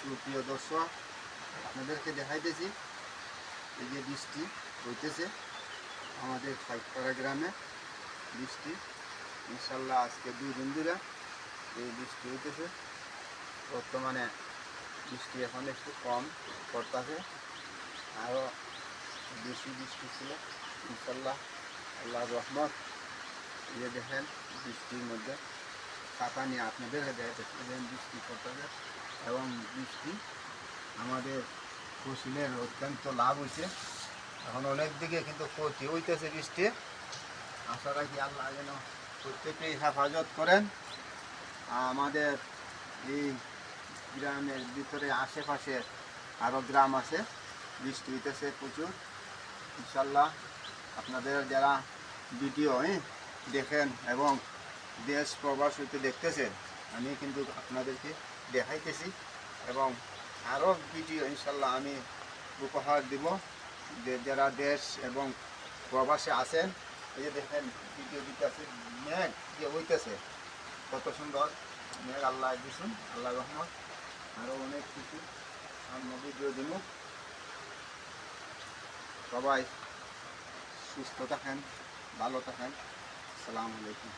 সুপ্রিয় দর্শক, আপনাদেরকে দেখাইতেছি এই যে বৃষ্টি হইতেছে আমাদের ফাইকপাড়া গ্রামে। বৃষ্টি ইনশাল্লাহ আজকে 2 দিন ধরে এই বৃষ্টি হইতেছে। বর্তমানে বৃষ্টি এখন একটু কম পড়তেছে, আরও বেশি বৃষ্টি ছিল ইনশাল্লাহ। আল্লাহর রহমত। এই যে দেখেন বৃষ্টির মধ্যে ছাতা নিয়ে আপনাদের দেখেন বৃষ্টি পড়তেছে, এবং বৃষ্টি আমাদের ফসলের অত্যন্ত লাভ হয়েছে। এখন অনেক দিকে কিন্তু ক্ষতি হইতেছে বৃষ্টি। আশা রাখি আল্লাহ যেন প্রত্যেকেই হেফাজত করেন। আমাদের এই গ্রামের ভিতরে আশেপাশে আরও গ্রাম আছে, বৃষ্টি হইতেছে প্রচুর ইনশাল্লাহ। আপনাদের যারা ভিডিও দেখেন এবং দেশ প্রবাস হইতে দেখতেছেন, আমি কিন্তু আপনাদেরকে দেখাইতেছি, এবং আরও ভিডিও ইনশাল্লাহ আমি উপহার দিব যারা দেশ এবং প্রবাসে আছেন। এই যে দেখেন ভিডিও দিতেছে, মেঘ যে হইতেছে কত সুন্দর মেঘ আল্লাহ দিয়েছেন, আল্লাহ রহমত। আরও অনেক কিছু সামনে ভিডিও দিব। সবাই সুস্থ থাকেন, ভালো থাকেন। আসসালামু আলাইকুম।